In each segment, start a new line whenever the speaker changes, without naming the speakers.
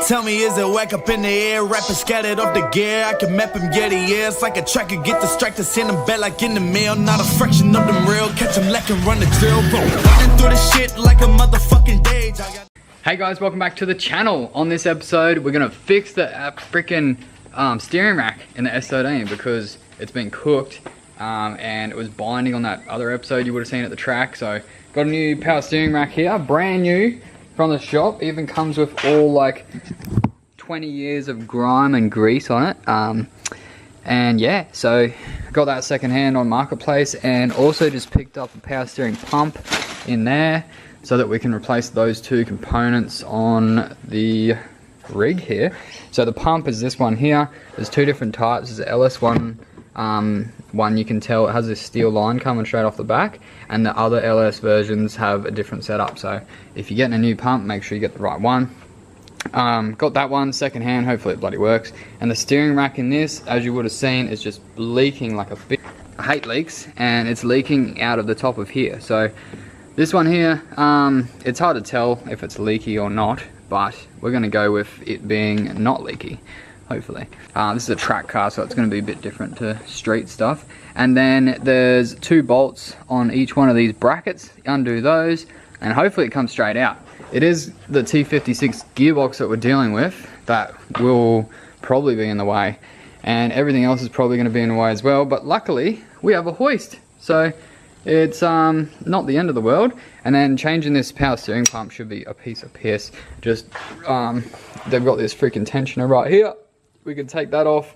Tell me, is it whack up in the air? Rapping scattered off the gear. I can map him, yeah, yeah. It's like a tracker, get distracted, send him back like in the mail. Not a fraction of them real. Catch him lacking, run the drill. Running through the shit like a motherfucking dage.
Hey guys, welcome back to the channel. On this episode, we're gonna fix the freaking steering rack in the S13 because it's been cooked and it was binding on that other episode you would have seen at the track. So got a new power steering rack here, brand new from the shop. Even comes with all like 20 years of grime and grease on it. And yeah, so got that second hand on Marketplace, and also just picked up a power steering pump in there so that we can replace those two components on the rig here. So the pump is this one here. There's two different types. There's the LS1 one, you can tell it has this steel line coming straight off the back, and the other LS versions have a different setup. So if you're getting a new pump, make sure you get the right one. Got that one second hand, hopefully it bloody works. And the steering rack in this, as you would have seen, is just leaking like a bit. I hate leaks, and it's leaking out of the top of here. So this one here, it's hard to tell if it's leaky or not, but we're going to go with it being not leaky, hopefully. This is a track car, so it's going to be a bit different to street stuff. And then there's two bolts on each one of these brackets. Undo those, and hopefully it comes straight out. It is the T56 gearbox that we're dealing with that will probably be in the way, and everything else is probably going to be in the way as well. But luckily, we have a hoist, so it's not the end of the world. And then changing this power steering pump should be a piece of piss. Just they've got this freaking tensioner right here. We can take that off,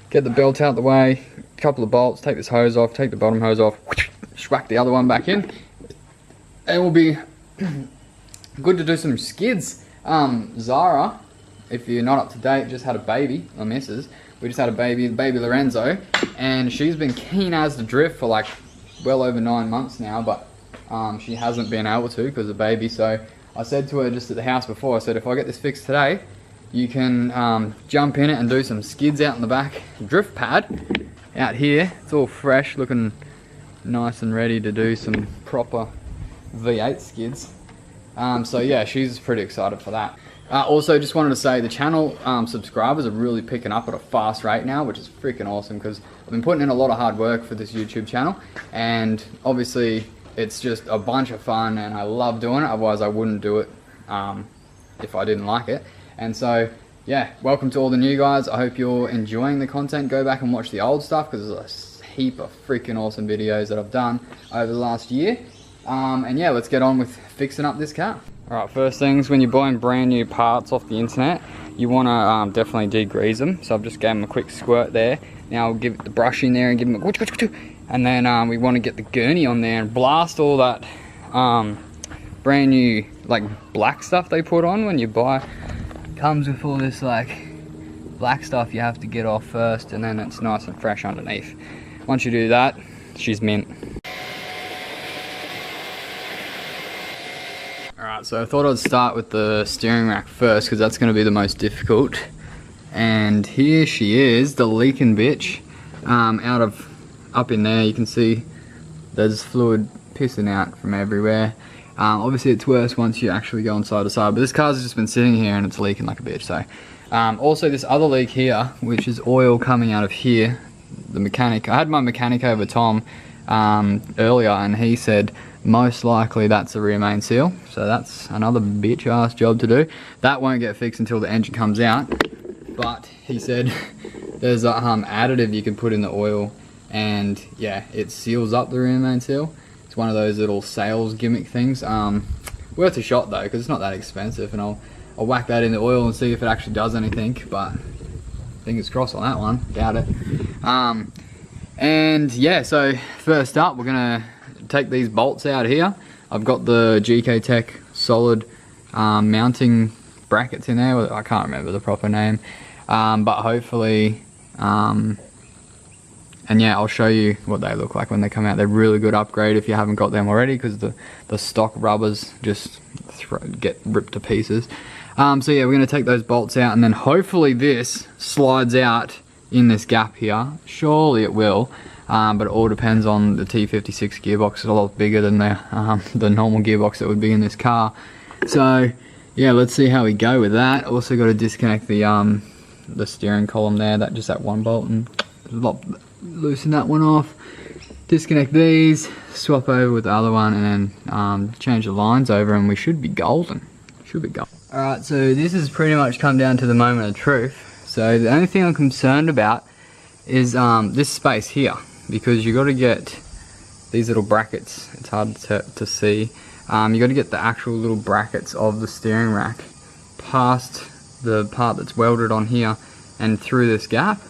get the belt out the way, a couple of bolts, take this hose off, take the bottom hose off, whack the other one back in, and we'll be good to do some skids. Zara, if you're not up to date, just had a baby, or missus. We just had a baby Lorenzo, and she's been keen as to drift for like well over 9 months now, but she hasn't been able to because of baby. So I said to her just at the house before, I said, if I get this fixed today, you can jump in it and do some skids out in the back. Drift pad out here, it's all fresh, looking nice and ready to do some proper V8 skids. So yeah, she's pretty excited for that. Also, just wanted to say the channel subscribers are really picking up at a fast rate now, which is freaking awesome because I've been putting in a lot of hard work for this YouTube channel, and obviously it's just a bunch of fun and I love doing it. Otherwise I wouldn't do it if I didn't like it. And so yeah, welcome to all the new guys. I hope you're enjoying the content. Go back and watch the old stuff because there's a heap of freaking awesome videos that I've done over the last year. And yeah, let's get on with fixing up this car. Alright, first things, when you're buying brand new parts off the internet, you want to definitely degrease them. So I've just gave them a quick squirt there. Now I'll give it the brush in there and give them a and then we want to get the gurney on there and blast all that brand new like black stuff they put on when you buy. It comes with all this like black stuff you have to get off first, and then it's nice and fresh underneath. Once you do that, she's mint. Alright, so I thought I'd start with the steering rack first because that's going to be the most difficult. And here she is, the leaking bitch. Up in there you can see there's fluid pissing out from everywhere. Obviously it's worse once you actually go on side to side, but this car's just been sitting here and it's leaking like a bitch. So also this other leak here, which is oil coming out of here. The mechanic, I had my mechanic over, Tom, earlier, and he said most likely that's a rear main seal, so that's another bitch ass job to do. That won't get fixed until the engine comes out, but he said there's a additive you can put in the oil, and yeah, it seals up the rear main seal. It's one of those little sales gimmick things. Worth a shot though, because it's not that expensive, and I'll whack that in the oil and see if it actually does anything, but fingers crossed on that one, doubt it. And yeah, so first up we're gonna take these bolts out here. I've got the GK Tech solid mounting brackets in there. I can't remember the proper name, but hopefully and yeah, I'll show you what they look like when they come out. They're really good upgrade if you haven't got them already, because the stock rubbers just get ripped to pieces. So yeah, we're going to take those bolts out, and then hopefully this slides out in this gap here. Surely it will, but it all depends on the T56 gearbox. It's a lot bigger than the normal gearbox that would be in this car. So yeah, let's see how we go with that. Also got to disconnect the steering column there, that one bolt, and loosen that one off. Disconnect these, swap over with the other one, and then change the lines over, and we should be golden. Alright, so this has pretty much come down to the moment of truth. So the only thing I'm concerned about is this space here, because you got to get these little brackets. It's hard to see. You got to get the actual little brackets of the steering rack past the part that's welded on here and through this gap.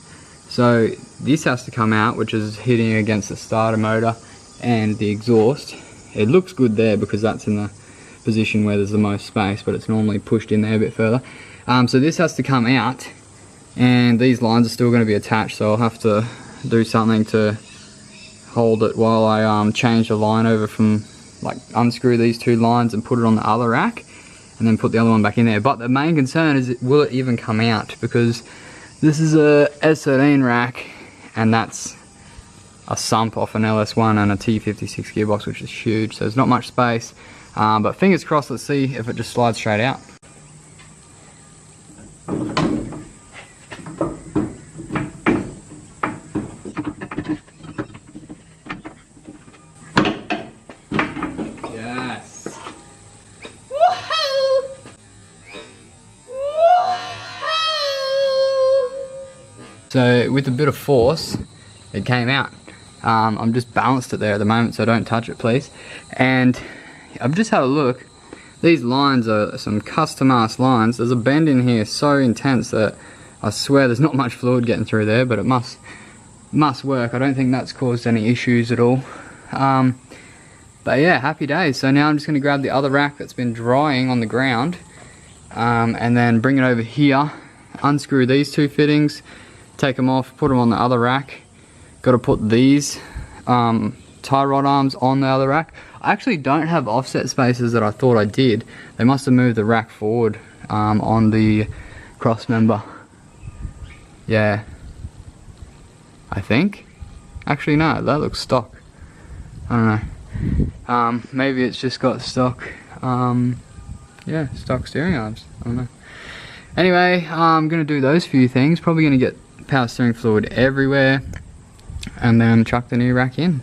So this has to come out, which is hitting against the starter motor and the exhaust. It looks good there because that's in the position where there's the most space, but it's normally pushed in there a bit further. So this has to come out, and these lines are still going to be attached, so I'll have to do something to hold it while I change the line over from, like, unscrew these two lines and put it on the other rack, and then put the other one back in there. But the main concern is, will it even come out? Because this is a S13 rack, and that's a sump off an LS1 and a T56 gearbox, which is huge, so there's not much space. But fingers crossed, let's see if it just slides straight out. Yes. Woohoo! So with a bit of force, it came out. I'm just balanced it there at the moment, so don't touch it, please. And I've just had a look. These lines are some custom ass lines. There's a bend in here so intense that I swear there's not much fluid getting through there, but it must work. I don't think that's caused any issues at all. But yeah, happy days. So now I'm just going to grab the other rack that's been drying on the ground, and then bring it over here, unscrew these two fittings, take them off, put them on the other rack. Got to put these tie rod arms on the other rack. I actually don't have offset spaces that I thought I did. They must have moved the rack forward on the cross member. Yeah, I think. Actually no, that looks stock. I don't know. Maybe it's just got stock, yeah, stock steering arms. I don't know. Anyway, I'm gonna do those few things. Probably gonna get power steering fluid everywhere, and then chuck the new rack in.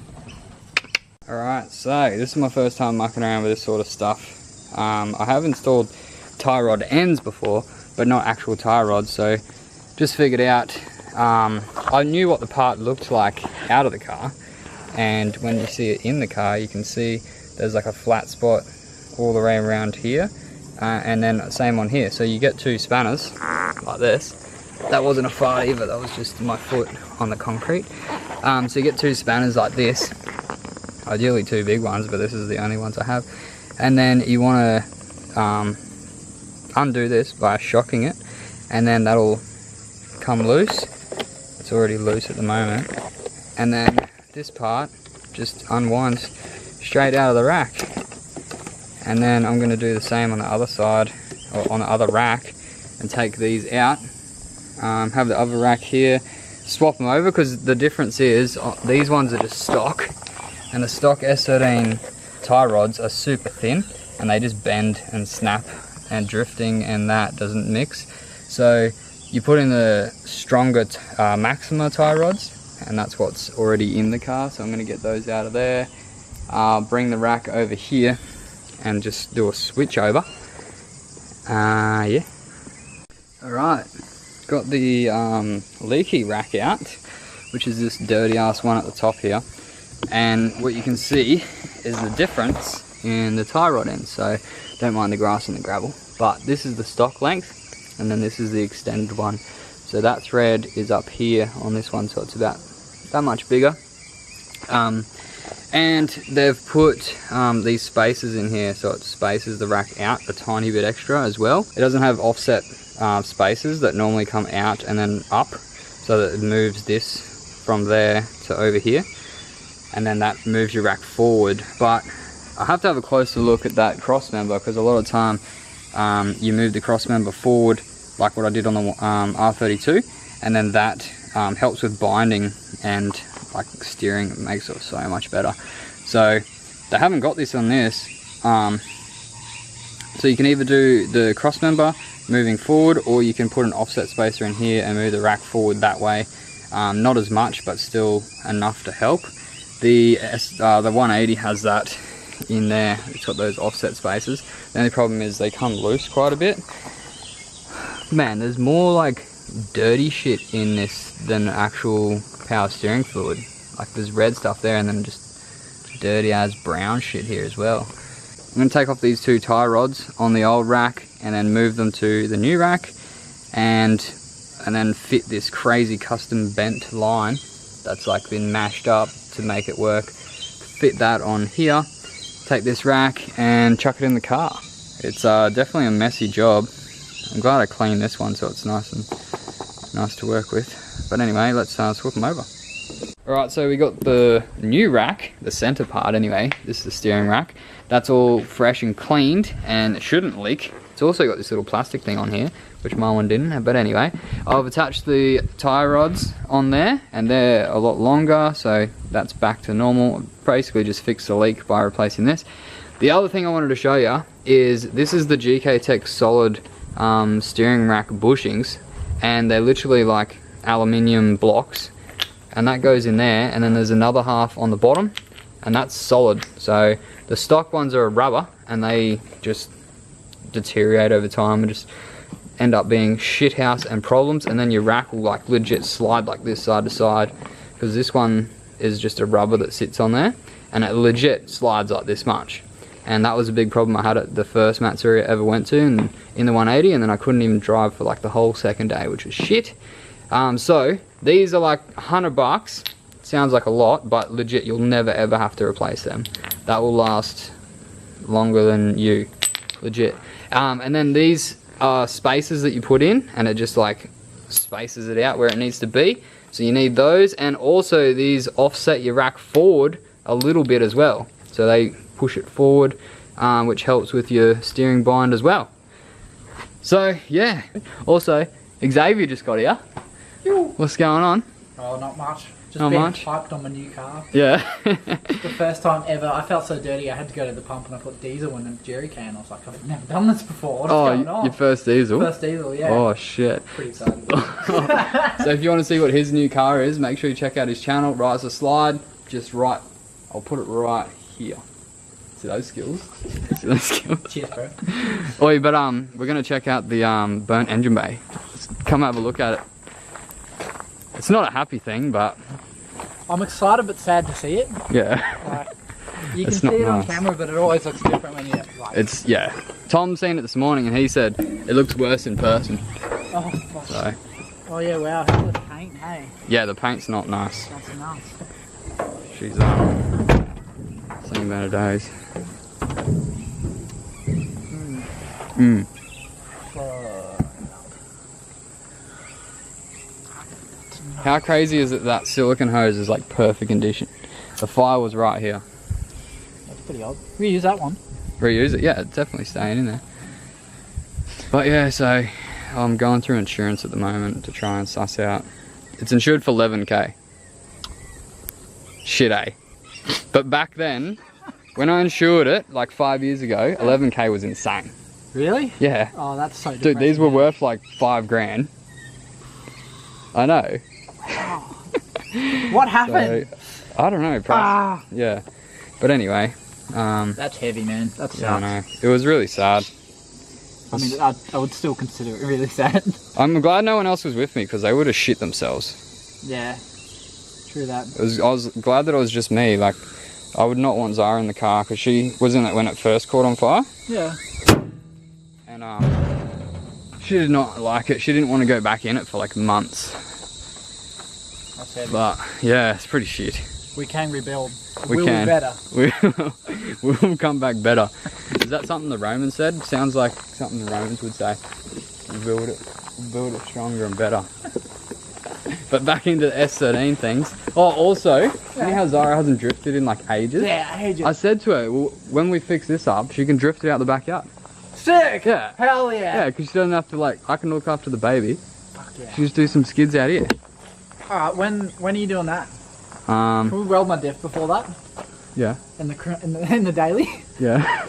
Alright, so this is my first time mucking around with this sort of stuff. I have installed tie rod ends before, but not actual tie rods, so just figured out, I knew what the part looked like out of the car, and when you see it in the car, you can see there's like a flat spot all the way around here, and then same on here. So you get two spanners like this. That wasn't a fart either, that was just my foot on the concrete. So you get two spanners like this. Ideally two big ones, but this is the only ones I have. And then you want to undo this by shocking it, and then that'll come loose. It's already loose at the moment. And then this part just unwinds straight out of the rack. And then I'm going to do the same on the other side, or on the other rack, and take these out. Have the other rack here, swap them over, because the difference is these ones are just stock. And the stock S13 tie rods are super thin, and they just bend and snap, and drifting and that doesn't mix. So you put in the stronger Maxima tie rods, and that's what's already in the car. So I'm going to get those out of there, bring the rack over here, and just do a switch over. Yeah. Alright, got the leaky rack out, which is this dirty ass one at the top here. And what you can see is the difference in the tie rod end. So don't mind the grass and the gravel, but this is the stock length, and then this is the extended one. So that thread is up here on this one, so it's about that much bigger. And they've put these spacers in here, so it spaces the rack out a tiny bit extra as well. It doesn't have offset spacers that normally come out and then up, so that it moves this from there to over here, and then that moves your rack forward. But I have to have a closer look at that cross member, because a lot of the time you move the cross member forward like what I did on the R32, and then that helps with binding and like steering. It makes it so much better. So they haven't got this on this, So you can either do the cross member moving forward, or you can put an offset spacer in here and move the rack forward that way. Not as much, but still enough to help. The 180 has that in there. It's got those offset spacers. The only problem is they come loose quite a bit. Man, there's more like dirty shit in this than actual power steering fluid. Like there's red stuff there, and then just dirty as brown shit here as well. I'm going to take off these 2 tie rods on the old rack and then move them to the new rack, and then fit this crazy custom bent line that's like been mashed up to make it work. Fit that on here, take this rack and chuck it in the car. It's definitely a messy job. I'm glad I cleaned this one so it's nice to work with. But anyway, let's swap them over. Alright, so we got the new rack, the center part anyway. This is the steering rack. That's all fresh and cleaned, and it shouldn't leak. It's also got this little plastic thing on here, which my one didn't. But anyway, I've attached the tie rods on there, and they're a lot longer, so that's back to normal. Basically just fixed the leak by replacing this. The other thing I wanted to show you is this is the GK Tech solid steering rack bushings, and they're literally like aluminium blocks, and that goes in there, and then there's another half on the bottom, and that's solid. So the stock ones are rubber, and they just deteriorate over time and just end up being shit house and problems, and then your rack will like legit slide like this side to side, because this one is just a rubber that sits on there, and it legit slides like this much. And that was a big problem I had at the first Matsuri I ever went to, and in the 180, and then I couldn't even drive for like the whole second day, which was shit. So these are like $100. Sounds like a lot, but legit you'll never ever have to replace them. That will last longer than you, legit. And then these are spacers that you put in, and it just like spaces it out where it needs to be. So you need those, and also these offset your rack forward a little bit as well. So they push it forward, which helps with your steering bind as well. So yeah, also Xavier just got here. What's going on?
Oh, not much. Just
not
being
much.
hyped on my new car.
Yeah.
The first time ever, I felt so dirty. I had to go to the pump and I put diesel in a jerry can. I was like, I've never done this before. What's going on?
Your first diesel?
First diesel, yeah.
Oh shit.
Pretty excited.
So if you want to see what his new car is, make sure you check out his channel. Rise the slide, just right. I'll put it right here. See those skills? See those skills?
Cheers, bro.
Oi, but we're gonna check out the burnt engine bay. Let's come have a look at it. It's not a happy thing, but
I'm excited but sad to see it.
yeah.
Like, you can
It's
see
not
it on
nice.
camera, but it always looks different when you like.
It's yeah. Tom seen it this morning and he said it looks worse in person.
Oh, fuck.
So
Oh yeah, wow. How's the paint? Hey,
yeah, the paint's not nice.
that's nuts.
She's seen better days. How crazy is it that silicone hose is like perfect condition? The fire was right here.
That's pretty odd. We use that one.
Reuse it? Yeah, it's definitely staying in there. But yeah, so I'm going through insurance at the moment to try and suss out. It's insured for 11k. Shit, eh? But back then, when I insured it, like 5 years ago, 11k was insane.
Really?
Yeah.
Oh, that's so
Dude,
depressing.
these were worth like 5 grand. I know.
What happened?
So, I don't know, price. Yeah. But anyway.
That's heavy, man. That's
Yeah, I know. It was really sad.
I mean, I would still consider it really sad.
I'm glad no one else was with me because they would have shit themselves.
Yeah. True that.
I was glad that it was just me. Like, I would not want Zara in the car because she was in it when it first caught on fire.
Yeah.
And she did not like it. She didn't want to go back in it for like months.
That's heavy.
But yeah, it's pretty shit.
We can rebuild.
We
We'll
can.
be better.
We'll come back better. Is that something the Romans said? Sounds like something the Romans would say. We'll build it stronger and better. But back into the S13 things. Oh, also, you know how Zara hasn't drifted in like ages?
Yeah, ages.
I said to her, well, when we fix this up, she can drift it out the backyard.
Sick!
Yeah.
Hell yeah!
Yeah, because she doesn't have to like, I can look after the baby.
Fuck yeah.
She just do some skids out here.
Alright, when are you doing that? Can we weld my diff before that?
Yeah.
In the daily?
Yeah.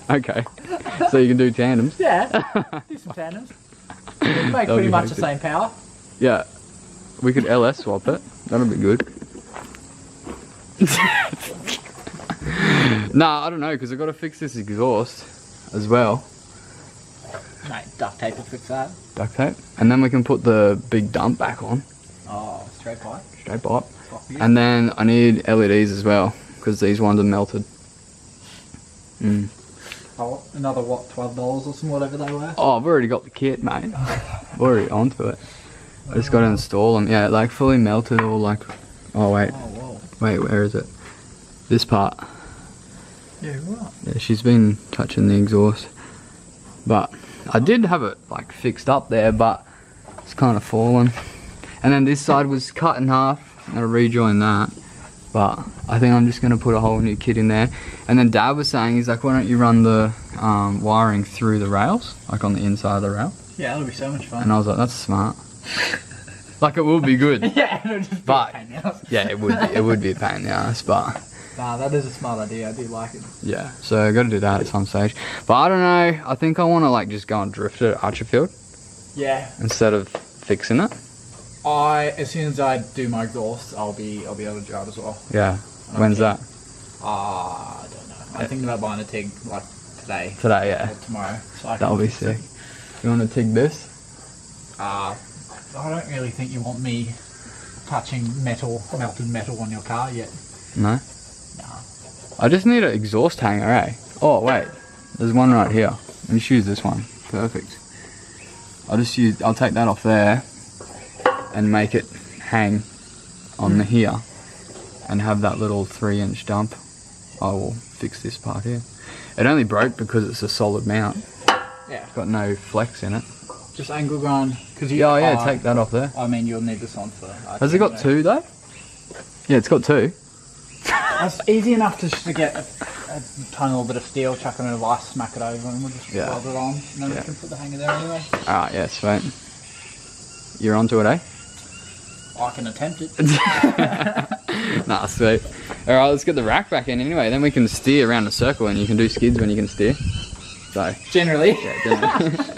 Okay. So you can do tandems.
Yeah, do some tandems. Make
That'll
pretty
be
much the
hectic.
same power.
Yeah. We could LS swap it. That'll be good. Nah, I don't know, because I've got to fix this exhaust as well.
Mate, duct tape will fix that.
Duct tape. And then we can put the big dump back on.
Oh, straight pipe.
Straight pipe.
Fuck you.
And then I need LEDs as well, because these ones are melted.
Oh, another what, $12 or some whatever they were?
Oh, I've already got the kit, mate. Already onto it. I just got to install them. Yeah, like fully melted or like... Oh, wait.
Oh, whoa.
Wait, where is it? This part.
Yeah, right.
Yeah, she's been touching the exhaust. But I did have it like fixed up there, but it's kind of fallen. And then this side was cut in half. I'm going to rejoin that. But I think I'm just going to put a whole new kit in there. And then Dad was saying, he's like, why don't you run the wiring through the rails? Like on the inside of the rail.
Yeah, that'll be so much fun.
And I was like, that's smart. Like it will be good.
Yeah, it'll just be
But
a pain in the ass.
yeah, it would be a pain in the ass, but
Nah, that is a smart idea. I do like it.
yeah. So I got to do that at some stage. But I don't know. I think I want to like just go and drift it at Archerfield
Yeah.
instead of fixing it.
As soon as I do my exhaust, I'll be able to drive as well.
Yeah. When's that?
I don't know. I'm thinking about buying a TIG like today
Today, yeah.
or tomorrow. So I can
That'll be
fix it.
sick. You want to TIG this?
I don't really think you want me touching melted metal on your car yet.
No.
Nah.
I just need an exhaust hanger, eh? Oh wait, there's one right here. Let me just use this one. Perfect. I'll take that off there and make it hang on the here and have that little 3-inch dump. I will fix this part here. It only broke because it's a solid mount.
Yeah.
Got no flex in it.
Just angle grind. Cause
Yeah, yeah, take that off there.
I mean, you'll need this on for...
Has it got two though? Yeah, it's got two.
It's easy enough to get a tiny little bit of steel, chuck it in a vice, smack it over, and we'll just
Yeah.
weld it on. And then
Yeah.
we can put the hanger there anyway.
Alright, yeah, sweet. You're onto it, eh?
I can attempt it.
Nah, sweet. Alright, let's get the rack back in anyway. Then we can steer around a circle and you can do skids when you can steer. So,
Generally.
yeah,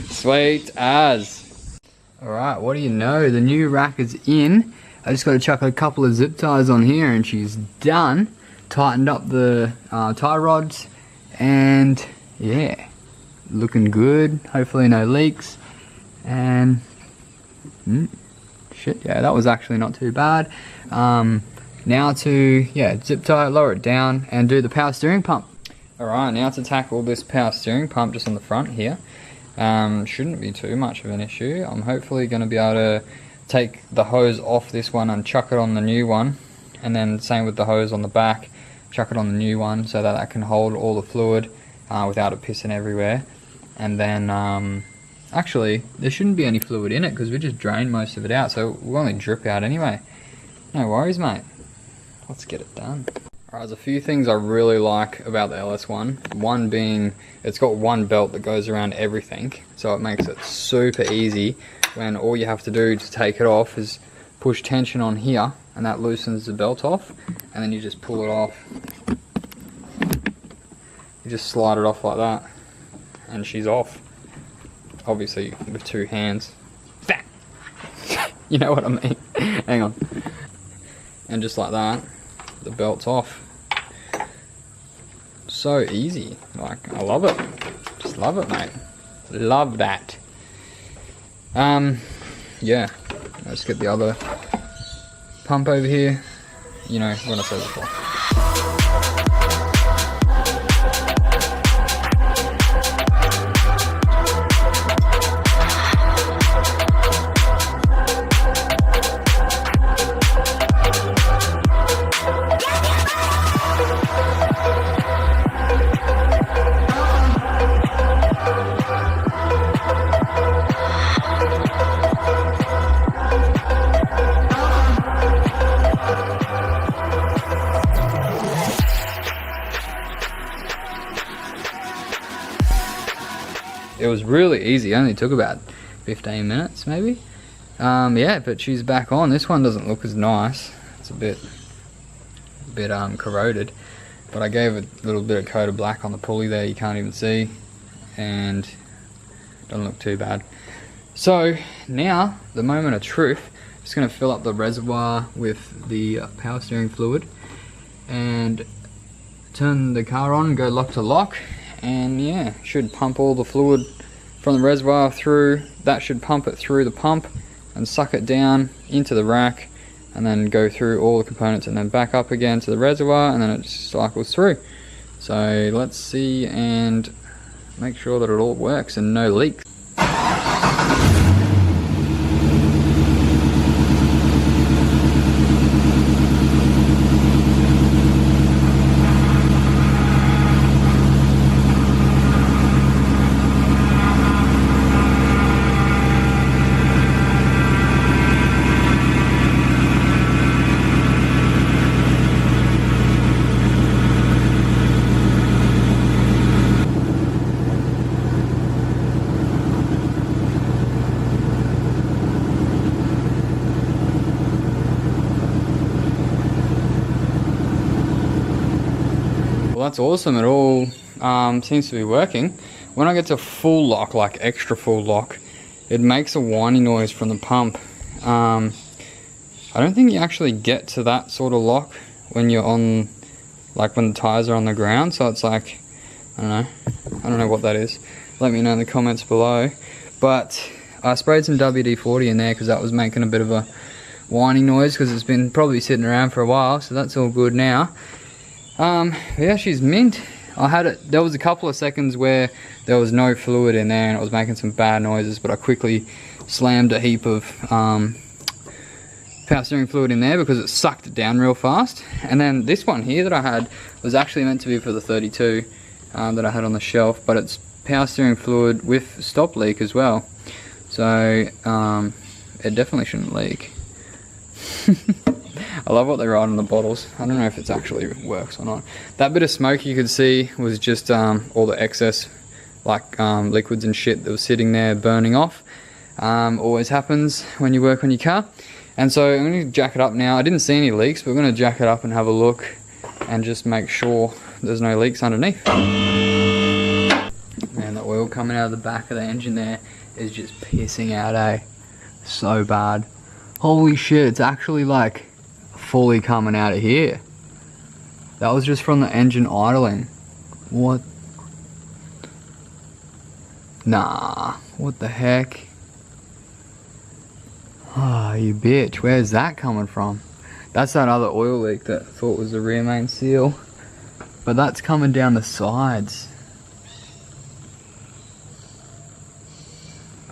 sweet as. Alright, what do you know? The new rack is in. I just got to chuck a couple of zip ties on here and she's done. Tightened up the tie rods and yeah, looking good. Hopefully no leaks. And shit, yeah, that was actually not too bad. Now to zip tie, lower it down and do the power steering pump. Alright, now to tackle this power steering pump just on the front here. Shouldn't be too much of an issue. I'm hopefully going to be able to take the hose off this one and chuck it on the new one, and then same with the hose on the back, chuck it on the new one so that can hold all the fluid without it pissing everywhere. And then actually there shouldn't be any fluid in it because we just drained most of it out, so we'll only drip out anyway. No worries, mate. Let's get it done. Alright, there's a few things I really like about the LS1. One being it's got one belt that goes around everything, so it makes it super easy when all you have to do to take it off is push tension on here and that loosens the belt off, and then you just pull it off. You just slide it off like that and she's off. Obviously with two hands. You know what I mean. Hang on. And just like that, the belt's off. So easy. Like, I love it. Just love it, mate. Love that. Yeah. Let's get the other pump over here. You know what I said before. It was really easy, it only took about 15 minutes maybe. Yeah, but she's back on. This one doesn't look as nice. It's a bit corroded. but I gave a little bit of coat of black on the pulley there, you can't even see, and doesn't look too bad. So now, the moment of truth, just going to fill up the reservoir with the power steering fluid and turn the car on, go lock to lock, and yeah, should pump all the fluid from the reservoir through. That should pump it through the pump and suck it down into the rack, and then go through all the components and then back up again to the reservoir, and then it cycles through. So let's see and make sure that it all works and no leaks. Well, that's awesome. It all seems to be working. When I get to full lock, like extra full lock, it makes a whiny noise from the pump. I don't think you actually get to that sort of lock when you're on, like when the tires are on the ground. So it's like, I don't know what that is. Let me know in the comments below. But I sprayed some WD-40 in there because that was making a bit of a whiny noise, because it's been probably sitting around for a while. So that's all good now. Yeah, she's mint. I had it, there was a couple of seconds where there was no fluid in there and it was making some bad noises, but I quickly slammed a heap of power steering fluid in there because it sucked it down real fast. And then this one here that I had was actually meant to be for the 32 that I had on the shelf, but it's power steering fluid with stop leak as well, so it definitely shouldn't leak. I love what they write on the bottles. I don't know if it actually works or not. That bit of smoke you could see was just all the excess like liquids and shit that was sitting there burning off. Always happens when you work on your car. And so I'm going to jack it up now. I didn't see any leaks, but we're going to jack it up and have a look and just make sure there's no leaks underneath. Man, the oil coming out of the back of the engine there is just pissing out, eh? So bad. Holy shit, it's actually like fully coming out of here. That was just from the engine idling. What? Nah, what the heck? Ah, oh, you bitch, where's that coming from? That's that other oil leak that I thought was the rear main seal, but that's coming down the sides.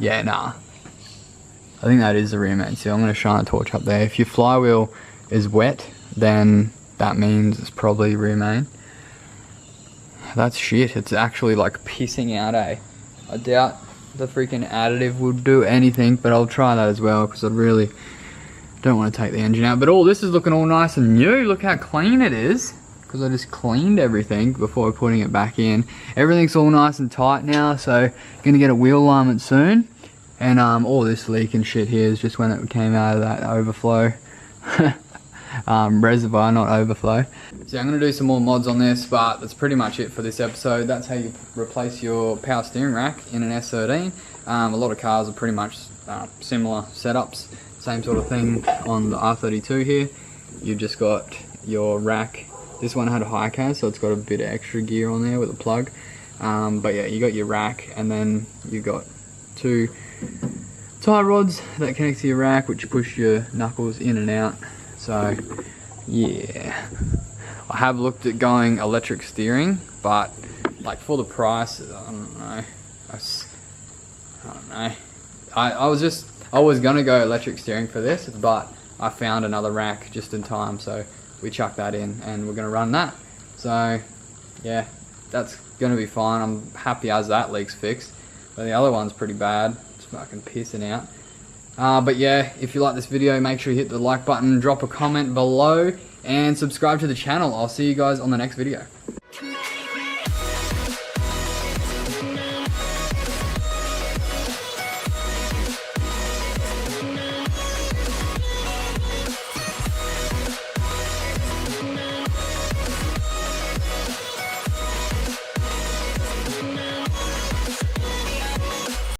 Yeah, nah, I think that is the rear main seal. I'm going to shine a torch up there. If your flywheel is wet, then that means it's probably rear main. That's shit, it's actually like pissing out, eh? I doubt the freaking additive would do anything, but I'll try that as well because I really don't want to take the engine out. But all this is looking all nice and new. Look how clean it is, because I just cleaned everything before putting it back in. Everything's all nice and tight now, so gonna get a wheel alignment soon. And all this leak and shit here is just when it came out of that overflow. Reservoir, not overflow. So I'm going to do some more mods on this, but that's pretty much it for this episode. That's how you replace your power steering rack in an S13. A lot of cars are pretty much similar setups, same sort of thing on the R32 here. You've just got your rack. This one had a high cam, so it's got a bit of extra gear on there with a plug. But yeah, you got your rack, and then you got two tie rods that connect to your rack, which push your knuckles in and out. So yeah, I have looked at going electric steering, but like for the price, I don't know. I was gonna go electric steering for this, but I found another rack just in time, so we chucked that in and we're gonna run that. So yeah, that's gonna be fine. I'm happy as that leak's fixed, but the other one's pretty bad. It's fucking pissing out. But yeah, if you like this video, make sure you hit the like button, drop a comment below, and subscribe to the channel. I'll see you guys on the next video.